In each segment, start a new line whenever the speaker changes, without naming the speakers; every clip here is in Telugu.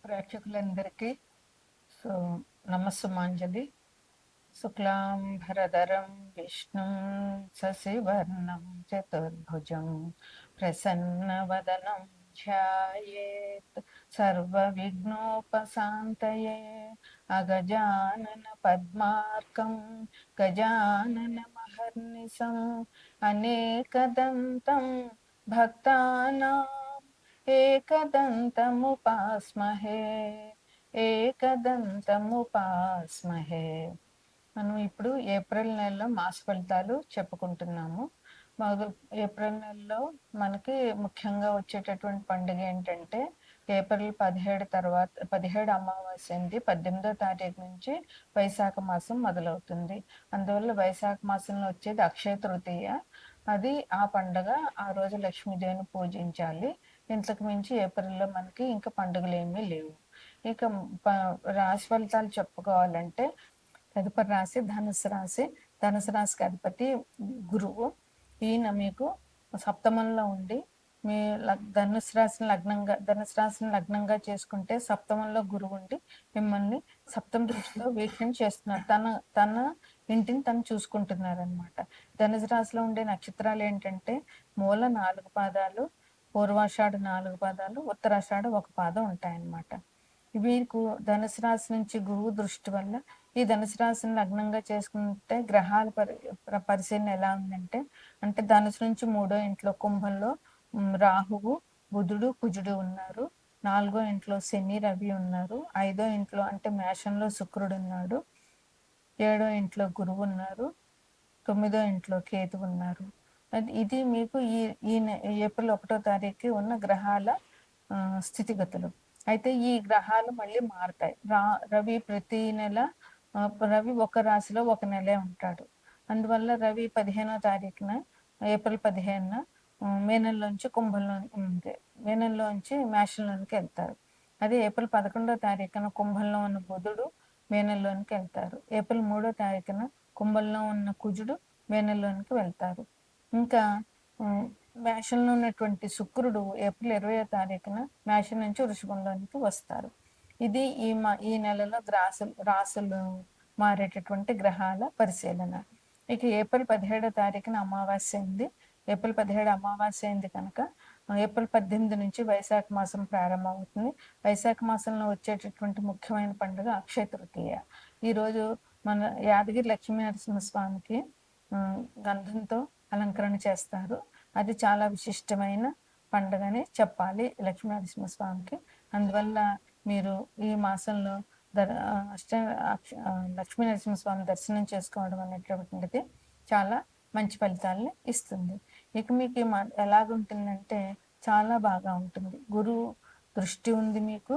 ప్రేక్షకులందరికీ సో నమస్సుమాంజలి. శుక్లాంబరధరం విష్ణుం శశివర్ణం చతుర్భుజం ప్రసన్నవదనం ధ్యాయేత్ సర్వవిఘ్నోపశాంతయే. అగజానన పద్మార్కం గజానన మహర్నిశం అనేకదంతం భక్తానాం ఏకదంతముపాస్మహే ఏకదంతముపాస్మహే. మనం ఇప్పుడు ఏప్రిల్ నెలలో మాస ఫలితాలు చెప్పుకుంటున్నాము. ఏప్రిల్ నెలలో మనకి ముఖ్యంగా వచ్చేటటువంటి పండుగ ఏంటంటే ఏప్రిల్ 17 తర్వాత 17 అమావాస్య ఉంది. 18వ తారీఖు నుంచి వైశాఖ మాసం మొదలవుతుంది. అందువల్ల వైశాఖ మాసంలో వచ్చేది అక్షయ తృతీయ. అది ఆ పండుగ. ఆ రోజు లక్ష్మీదేవిని పూజించాలి. ఇంతకు మించి ఏప్రిల్లో మనకి ఇంకా పండుగలు ఏమీ లేవు. ఇక రాశి ఫలితాలు చెప్పుకోవాలంటే తదుపరి రాశి ధనుసు రాశి. ధనుసు రాశికి అధిపతి గురువు. ఈయన మీకు సప్తమంలో ఉండి మీ ధనుసు రాశిని లగ్నంగా చేసుకుంటే సప్తమంలో గురువు ఉండి మిమ్మల్ని సప్తమ దృష్టిలో వీక్షణ చేస్తున్నారు. తన ఇంటిని తను చూసుకుంటున్నారు అనమాట. ధనుసు రాశిలో ఉండే నక్షత్రాలు ఏంటంటే మూల 4 పాదాలు, పూర్వాషాఢ 4 పాదాలు, ఉత్తరాషాఢ 1 పాదం ఉంటాయన్నమాట. వీరికి ధనుసు రాశి నుంచి గురువు దృష్టి వల్ల ఈ ధనుసు రాశిని లగ్నంగా చేసుకుంటే గ్రహాల పరిశీలన ఎలా ఉందంటే అంటే ధనుసు నుంచి 3వ ఇంట్లో కుంభంలో రాహువు, బుధుడు, కుజుడు ఉన్నారు. 4వ ఇంట్లో శని, రవి ఉన్నారు. 5వ ఇంట్లో అంటే మేషంలో శుక్రుడు ఉన్నాడు. 7వ ఇంట్లో గురువు ఉన్నారు. 9వ ఇంట్లో కేతు ఉన్నారు. ఇది మీకు ఈ ఏప్రిల్ 1వ తారీఖు ఉన్న గ్రహాల స్థితిగతులు. అయితే ఈ గ్రహాలు మళ్ళీ మారుతాయి. రవి ప్రతి నెల రవి ఒక రాశిలో ఒక నెలే ఉంటాడు. అందువల్ల రవి 15వ తారీఖున ఏప్రిల్ 15న మేనంలోంచి మేనంలోంచి మేషంలోనికి వెళ్తారు. అదే ఏప్రిల్ 11వ తారీఖున కుంభంలో ఉన్న బుధుడు మేనంలోనికి వెళ్తారు. ఏప్రిల్ 3వ తారీఖున కుంభంలో ఉన్న కుజుడు మేనంలోనికి వెళ్తారు. ఇంకా మేషంలో ఉన్నటువంటి శుక్రుడు ఏప్రిల్ 20వ తారీఖున మేషం నుంచి వృషభంలోనికి వస్తారు. ఇది ఈ నెలలో రాసులు మారేటటువంటి గ్రహాల పరిశీలన. ఇక ఏప్రిల్ 17వ తారీఖున అమావాస్య ఉంది. ఏప్రిల్ 17 అమావాస్య అయింది కనుక ఏప్రిల్ 18 నుంచి వైశాఖ మాసం ప్రారంభమవుతుంది. వైశాఖ మాసంలో వచ్చేటటువంటి ముఖ్యమైన పండుగ అక్షయ తృతీయ. ఈరోజు మన యాదగిరి లక్ష్మీ నరసింహస్వామికి గంధంతో అలంకరణ చేస్తారు. అది చాలా విశిష్టమైన పండుగని చెప్పాలి లక్ష్మీ నరసింహస్వామికి. అందువల్ల మీరు ఈ మాసంలో లక్ష్మీ నరసింహస్వామి దర్శనం చేసుకోవడం అనేటువంటిది చాలా మంచి ఫలితాలని ఇస్తుంది. ఇక మీకు ఎలాగుంటుందంటే చాలా బాగా ఉంటుంది. గురువు దృష్టి ఉంది మీకు.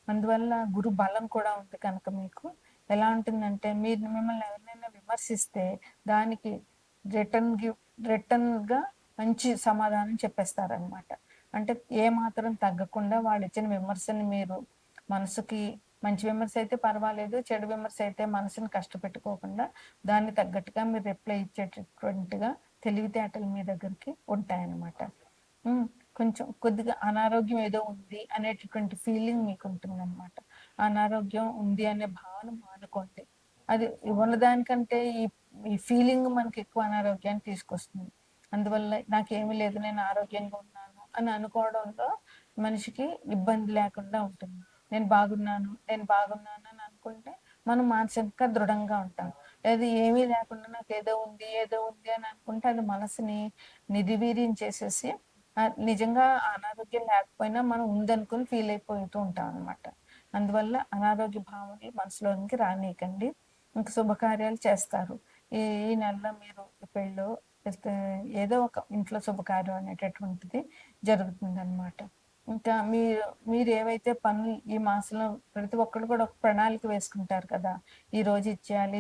అందువల్ల గురు బలం కూడా ఉంది కనుక మీకు ఎలా ఉంటుందంటే మిమ్మల్ని ఎవరినైనా విమర్శిస్తే దానికి రిటర్న్గా మంచి సమాధానం చెప్పేస్తారనమాట. అంటే ఏ మాత్రం తగ్గకుండా వాళ్ళు ఇచ్చిన విమర్శని మీరు మనసుకి మంచి విమర్శ అయితే పర్వాలేదు, చెడు విమర్శ అయితే మనసుని కష్టపెట్టుకోకుండా దాన్ని తగ్గట్టుగా మీరు రిప్లై ఇచ్చేటటువంటిగా తెలివితేటలు మీ దగ్గరికి ఉంటాయన్నమాట. కొంచెం కొద్దిగా అనారోగ్యం ఏదో ఉంది అనేటటువంటి ఫీలింగ్ మీకు ఉంటుంది అనమాట. అనారోగ్యం ఉంది అనే భావన మానుకోండి. అది ఉన్నదానికంటే ఈ ఫీలింగ్ మనకి ఎక్కువ అనారోగ్యాన్ని తీసుకొస్తుంది. అందువల్ల నాకేమీ లేదు, నేను ఆరోగ్యంగా ఉన్నాను అని అనుకోవడంలో మనిషికి ఇబ్బంది లేకుండా ఉంటుంది. నేను బాగున్నాను అని అనుకుంటే మనం మానసికంగా దృఢంగా ఉంటాం. లేదా ఏమీ లేకుండా నాకు ఏదో ఉంది అని అనుకుంటే అది మనసుని నిర్వీర్యం చేసేసి నిజంగా అనారోగ్యం లేకపోయినా మనం ఉందనుకుని ఫీల్ అయిపోతూ ఉంటాం అనమాట. అందువల్ల అనారోగ్య భావనలు మనసులోనికి రానీయకండి. ఇంకా శుభకార్యాలు చేస్తారు. ఈ నెలలో మీరు పెళ్ళో ఏదో ఒక ఇంట్లో శుభకార్యం అనేటటువంటిది జరుగుతుంది అనమాట. ఇంకా మీరు ఏవైతే పనులు ఈ మాసంలో ప్రతి ఒక్కరు కూడా ఒక ప్రణాళిక వేసుకుంటారు కదా, ఈ రోజు ఇచ్చేయాలి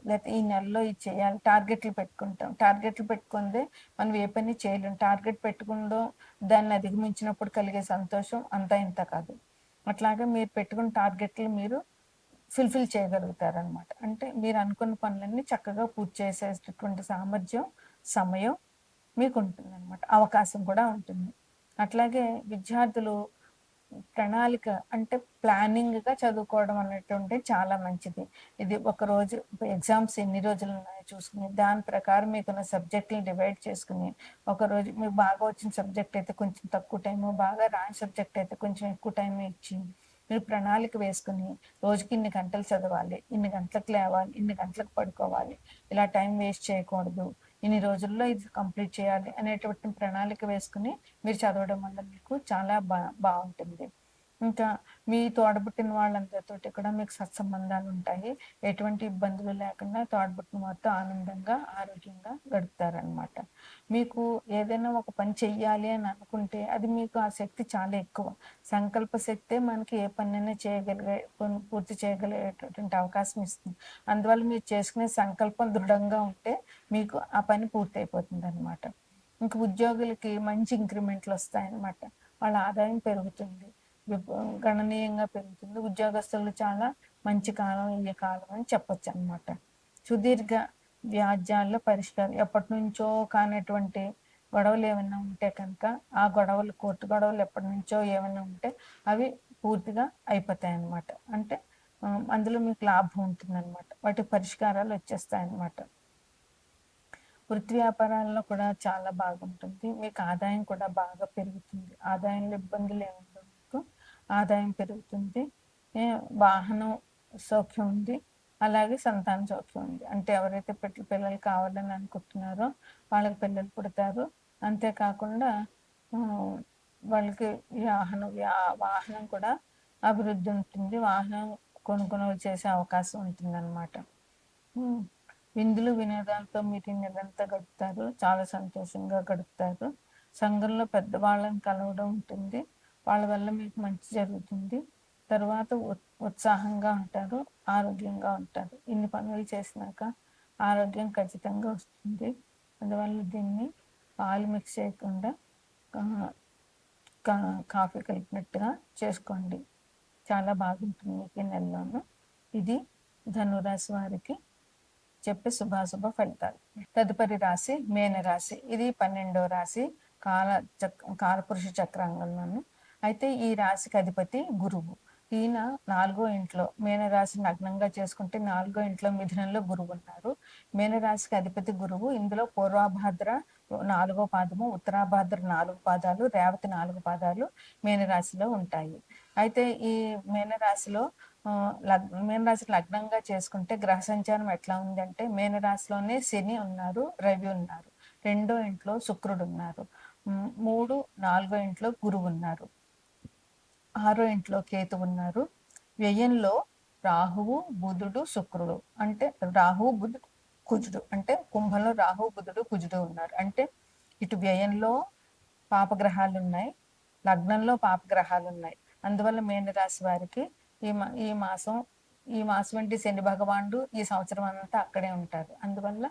లేకపోతే ఈ నెలలో ఇచ్చేయాలి, టార్గెట్లు పెట్టుకుంటాం. టార్గెట్లు పెట్టుకుందే మనం ఏ పని చేయలేం. టార్గెట్ పెట్టుకుందో దాన్ని అధిగమించినప్పుడు కలిగే సంతోషం అంతా ఇంత కాదు. అట్లాగే మీరు పెట్టుకున్న టార్గెట్లు మీరు ఫుల్ఫిల్ చేయగలుగుతారనమాట. అంటే మీరు అనుకున్న పనులన్నీ చక్కగా పూర్తి చేసేటటువంటి సామర్థ్యం, సమయం మీకు ఉంటుంది అనమాట. అవకాశం కూడా ఉంటుంది. అట్లాగే విద్యార్థులు ప్రణాళిక అంటే ప్లానింగ్‌గా చదువుకోవడం అనేటువంటిది చాలా మంచిది. ఇది ఒకరోజు ఎగ్జామ్స్ ఎన్ని రోజులు ఉన్నాయో చూసుకొని, దాని ప్రకారం మీకున్న సబ్జెక్ట్‌లని డివైడ్ చేసుకొని, ఒకరోజు మీకు బాగా వచ్చిన సబ్జెక్ట్ అయితే కొంచెం తక్కువ టైము, బాగా రాని సబ్జెక్ట్ అయితే కొంచెం ఎక్కువ టైం ఇచ్చి, మీరు ప్రణాళిక వేసుకొని, రోజుకి ఇన్ని గంటలు చదవాలి, ఇన్ని గంటలకు లేవాలి, ఇన్ని గంటలకు పడుకోవాలి, ఇలా టైం వేస్ట్ చేయకూడదు, ఇన్ని రోజుల్లో ఇది కంప్లీట్ చేయాలి అనేటువంటి ప్రణాళిక వేసుకుని మీరు చదవడం వల్ల మీకు చాలా బాగుంటుంది. ఇంకా మీ తోడబుట్టిన వాళ్ళందరితోటి కూడా మీకు సత్సంబంధాలు ఉంటాయి. ఎటువంటి ఇబ్బందులు లేకుండా తోడబుట్టిన వారితో ఆనందంగా, ఆరోగ్యంగా గడుపుతారనమాట. మీకు ఏదైనా ఒక పని చెయ్యాలి అని అనుకుంటే అది మీకు ఆ శక్తి చాలా ఎక్కువ. సంకల్ప శక్తే మనకి ఏ పనైనా చేయగలిగే పూర్తి చేయగలిగేటటువంటి అవకాశం ఇస్తుంది. అందువల్ల మీరు చేసుకునే సంకల్పం దృఢంగా ఉంటే మీకు ఆ పని పూర్తయిపోతుందనమాట. ఇంక ఉద్యోగులకి మంచి ఇంక్రిమెంట్లు వస్తాయన్నమాట. వాళ్ళ ఆదాయం పెరుగుతుంది. గణనీయంగా పెరుగుతుంది. ఉద్యోగస్తులు చాలా మంచి కాలం ఈ కాలం అని చెప్పొచ్చనమాట. సుదీర్ఘ వ్యాజ్యాల్లో పరిష్కారం ఎప్పటినుంచో కానటువంటి గొడవలు ఏమైనా ఉంటే కనుక ఆ గొడవలు కోర్టు గొడవలు ఎప్పటినుంచో ఏమైనా ఉంటే అవి పూర్తిగా అయిపోతాయన్నమాట. అంటే అందులో మీకు లాభం ఉంటుందన్నమాట. వాటి పరిష్కారాలు వచ్చేస్తాయన్నమాట. వృత్తి వ్యాపారాల్లో కూడా చాలా బాగుంటుంది. మీకు ఆదాయం కూడా బాగా పెరుగుతుంది. ఆదాయంలో ఇబ్బందులు ఏముండవు మీకు. ఆదాయం పెరుగుతుంది. వాహనం సౌఖ్యం ఉంది. అలాగే సంతాన సౌఖ్యం ఉంది. అంటే ఎవరైతే పిల్లలు కావాలని అనుకుంటున్నారో వాళ్ళకి పిల్లలు పుడతారు. అంతేకాకుండా వాళ్ళకి వాహనం కూడా అభివృద్ధి ఉంటుంది. వాహనం కొనుగోలు చేసే అవకాశం ఉంటుందన్నమాట. విందులు వినోదాలతో మీరు నెలంతా గడుపుతారు. చాలా సంతోషంగా గడుపుతారు. సంఘంలో పెద్దవాళ్ళని కలవడం ఉంటుంది. వాళ్ళ వల్ల మీకు మంచి జరుగుతుంది. తర్వాత ఉత్సాహంగా ఉంటారు, ఆరోగ్యంగా ఉంటారు. ఇన్ని పనులు చేసినాక ఆరోగ్యం ఖచ్చితంగా వస్తుంది. అందువల్ల దీన్ని పాలు మిక్స్ చేయకుండా కాఫీ కలిపినట్టుగా చేసుకోండి. చాలా బాగుంటుంది మీకు ఈ నెలలోనూ. ఇది ధనురాశి వారికి చెప్పే శుభాశుభ ఫలితాలు. తదుపరి రాశి మేనరాశి. ఇది 12వ రాశి కాలపురుష చక్రాంగంలోను. అయితే ఈ రాశికి అధిపతి గురువు. ఈయన 4వ ఇంట్లో మేనరాశి లగ్నంగా చేసుకుంటే 4వ ఇంట్లో మిథునంలో గురువు ఉన్నారు. మేనరాశికి అధిపతి గురువు. ఇందులో పూర్వభాద్ర 4వ పాదము, ఉత్తరాభాద్ర 4 పాదాలు, రేవతి 4 పాదాలు మేనరాశిలో ఉంటాయి. అయితే ఈ మేనరాశిలో మీనరాశికి లగ్నంగా చేసుకుంటే గ్రహ సంచారం ఎట్లా ఉందంటే మీనరాశిలోనే శని ఉన్నారు, రవి ఉన్నారు, 2వ ఇంట్లో శుక్రుడు ఉన్నారు, 3, 4వ ఇంట్లో గురువు ఉన్నారు, 6వ ఇంట్లో కేతు ఉన్నారు. వ్యయంలో రాహువు, బుధుడు, శుక్రుడు. అంటే రాహువు, బుధుడు, కుజుడు. అంటే కుంభంలో రాహువు, బుధుడు, కుజుడు ఉన్నారు. అంటే ఇటు వ్యయంలో పాపగ్రహాలు ఉన్నాయి, లగ్నంలో పాపగ్రహాలు ఉన్నాయి. అందువల్ల మీనరాశి వారికి ఈ మాసం ఏంటి శని భగవానుడు ఈ సంవత్సరం అంతా అక్కడే ఉంటారు. అందువల్ల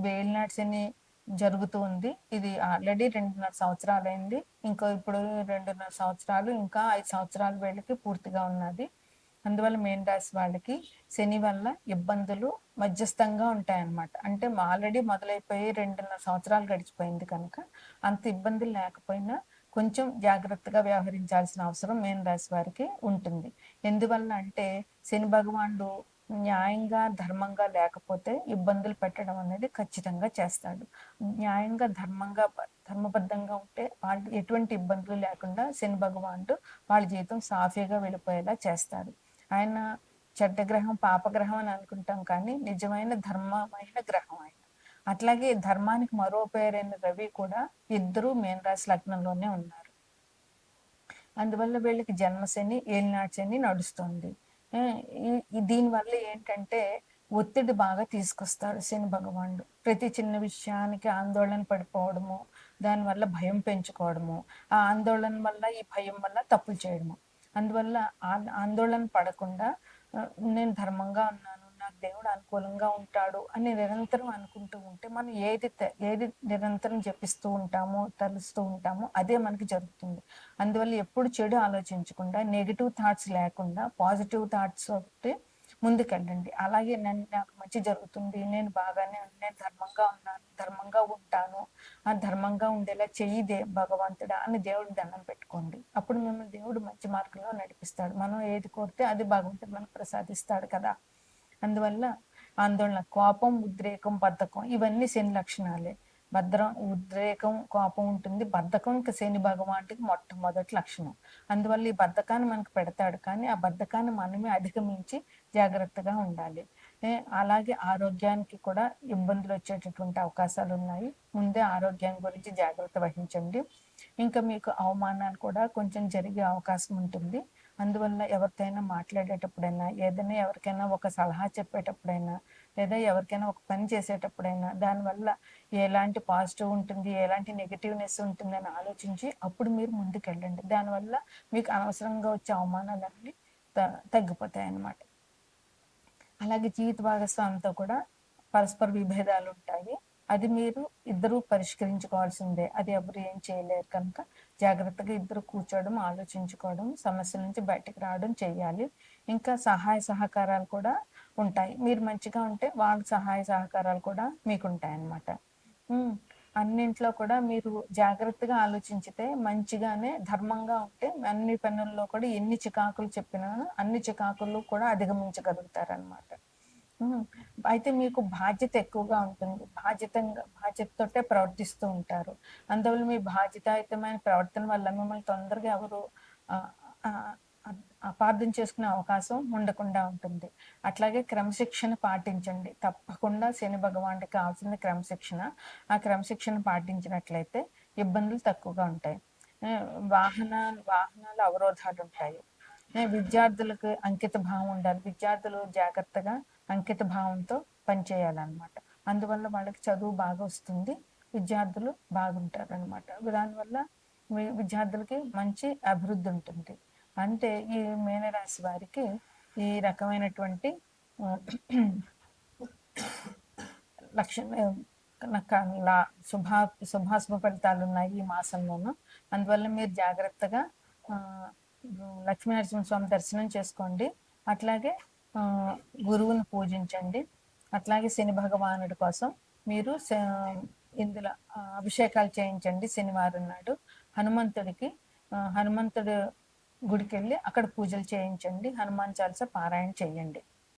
వేలినాటి శని జరుగుతూ ఉంది. ఇది ఆల్రెడీ 2.5 సంవత్సరాలు అయింది. ఇప్పుడు 2.5 సంవత్సరాలు, ఇంకా 5 సంవత్సరాల వేళకి పూర్తిగా ఉన్నది. అందువల్ల మీన రాశి వాళ్ళకి శని వల్ల ఇబ్బందులు మధ్యస్థంగా ఉంటాయన్నమాట. అంటే ఆల్రెడీ మొదలైపోయి 2.5 సంవత్సరాలు గడిచిపోయింది కనుక అంత ఇబ్బందులు లేకపోయినా కొంచెం జాగ్రత్తగా వ్యవహరించాల్సిన అవసరం మీన రాశి వారికి ఉంటుంది. ఎందువల్ల అంటే శని భగవానుడు న్యాయంగా, ధర్మంగా లేకపోతే ఇబ్బందులు పెట్టడం అనేది ఖచ్చితంగా చేస్తాడు. న్యాయంగా, ధర్మబద్ధంగా ఉంటే వాళ్ళు ఎటువంటి ఇబ్బందులు లేకుండా శని భగవానుడు వాళ్ళ జీవితం సాఫీగా వెళ్ళిపోయేలా చేస్తాడు. ఆయన చెడ్డ గ్రహం, పాపగ్రహం అని అనుకుంటాం కానీ నిజమైన ధర్మమైన గ్రహం ఆయన. అట్లాగే ధర్మానికి మరో పేరైన రవి కూడా ఇద్దరు మీనరాశి లగ్నంలోనే ఉన్నారు. అందువల్ల వీళ్ళకి జన్మశని, ఏలినాటి శని నడుస్తుంది. దీనివల్ల ఏంటంటే ఒత్తిడి బాగా తీసుకొస్తాడు శని భగవానుడు. ప్రతి చిన్న విషయానికి ఆందోళన పడిపోవడము, దానివల్ల భయం పెంచుకోవడము, ఆ ఆందోళన వల్ల, ఈ భయం వల్ల తప్పులు చేయడము. అందువల్ల ఆందోళన పడకుండా నేను ధర్మంగా ఉన్నాను, నాకు దేవుడు అనుకూలంగా ఉంటాడు అని నిరంతరం అనుకుంటూ ఉంటే మనం ఏది నిరంతరం జపిస్తూ ఉంటామో, తలుస్తూ ఉంటామో అదే మనకి జరుగుతుంది. అందువల్ల ఎప్పుడు చెడు ఆలోచించకుండా, నెగిటివ్ థాట్స్ లేకుండా పాజిటివ్ థాట్స్ ఒకటి ముందుకెళ్ళండి. అలాగే నాకు మంచి జరుగుతుంది, నేను బాగానే నేను ధర్మంగా ఉన్నాను, ధర్మంగా ఉంటాను, ఆ ధర్మంగా ఉండేలా చెయ్యి భగవంతుడా అని దేవుడికి దండం పెట్టుకోండి. అప్పుడు మిమ్మల్ని దేవుడు మంచి మార్గంలో నడిపిస్తాడు. మనం ఏది కోరితే అది భగవంతుడు మనకు ప్రసాదిస్తాడు కదా. అందువల్ల ఆందోళన, కోపం, ఉద్రేకం, బద్ధకం ఇవన్నీ శని లక్షణాలే. ఉద్రేకం, కోపం ఉంటుంది. బద్ధకం ఇంకా శని భగవానుడికి మొట్టమొదటి లక్షణం. అందువల్ల ఈ బద్ధకాన్ని మనకు పెడతాడు, కానీ ఆ బద్ధకాన్ని మనమే అధిగమించి జాగ్రత్తగా ఉండాలి. అలాగే ఆరోగ్యానికి కూడా ఇబ్బందులు వచ్చేటటువంటి అవకాశాలు ఉన్నాయి. ముందే ఆరోగ్యం గురించి జాగ్రత్త వహించండి. ఇంకా మీకు అవమానాలు కూడా కొంచెం జరిగే అవకాశం ఉంటుంది. అందువల్ల ఎవరితోనైనా మాట్లాడేటప్పుడైనా, ఏదైనా ఎవరికైనా ఒక సలహా చెప్పేటప్పుడైనా, లేదా ఎవరికైనా ఒక పని చేసేటప్పుడైనా దానివల్ల ఎలాంటి పాజిటివ్ ఉంటుంది, ఎలాంటి నెగిటివ్నెస్ ఉంటుందని ఆలోచించి అప్పుడు మీరు ముందుకెళ్ళండి. దానివల్ల మీకు అనవసరంగా వచ్చే అవమానాలన్నీ తగ్గిపోతాయి అన్నమాట. అలాగే జీవిత భాగస్వామితో కూడా పరస్పర విభేదాలు ఉంటాయి. అది మీరు ఇద్దరూ పరిష్కరించుకోవాల్సిందే. అది ఎవరు ఏం చేయలేరు కనుక జాగ్రత్తగా ఇద్దరు కూర్చోవడం, ఆలోచించుకోవడం, సమస్య నుంచి బయటకు రావడం చేయాలి. ఇంకా సహాయ సహకారాలు కూడా ఉంటాయి. మీరు మంచిగా ఉంటే వాళ్ళ సహాయ సహకారాలు కూడా మీకు ఉంటాయి అన్నమాట. అన్నింట్లో కూడా మీరు జాగ్రత్తగా ఆలోచించితే, మంచిగానే ధర్మంగా ఉంటే అన్ని పనుల్లో కూడా ఎన్ని చికాకులు చెప్పినా అన్ని చికాకులు కూడా అధిగమించగలుగుతారనమాట. అయితే మీకు బాధ్యత ఎక్కువగా ఉంటుంది. బాధ్యతతోటే ప్రవర్తిస్తూ ఉంటారు. అందువల్ల మీ బాధ్యతాయుతమైన ప్రవర్తన వల్ల మిమ్మల్ని తొందరగా ఎవరు అపార్థం చేసుకునే అవకాశం ఉండకుండా ఉంటుంది. అట్లాగే క్రమశిక్షణ పాటించండి. తప్పకుండా శని భగవానుడికి కావాల్సిన క్రమశిక్షణ. ఆ క్రమశిక్షణ పాటించినట్లయితే ఇబ్బందులు తక్కువగా ఉంటాయి. వాహనాల అవరోధాలు ఉంటాయి. విద్యార్థులకు అంకిత భావం ఉండాలి. విద్యార్థులు జాగ్రత్తగా అంకిత భావంతో పనిచేయాలన్నమాట. అందువల్ల వాళ్ళకి చదువు బాగా వస్తుంది, విద్యార్థులు బాగుంటారు అనమాట. దానివల్ల విద్యార్థులకి మంచి అభివృద్ధి ఉంటుంది. అంటే ఈ మీనరాశి వారికి ఈ రకమైనటువంటి శుభాశుభ ఫలితాలు ఉన్నాయి ఈ మాసంలోనూ. అందువల్ల మీరు జాగ్రత్తగా లక్ష్మీనరసింహస్వామి దర్శనం చేసుకోండి. అట్లాగే గురువుని పూజించండి. అట్లాగే శని భగవానుడి కోసం మీరు ఇందులో అభిషేకాలు చేయించండి. శనివారం నాడు హనుమంతుడి గుడికి వెళ్ళి అక్కడ పూజలు చేయించండి. హనుమాన్ చాలీసా పారాయణ చేయండి.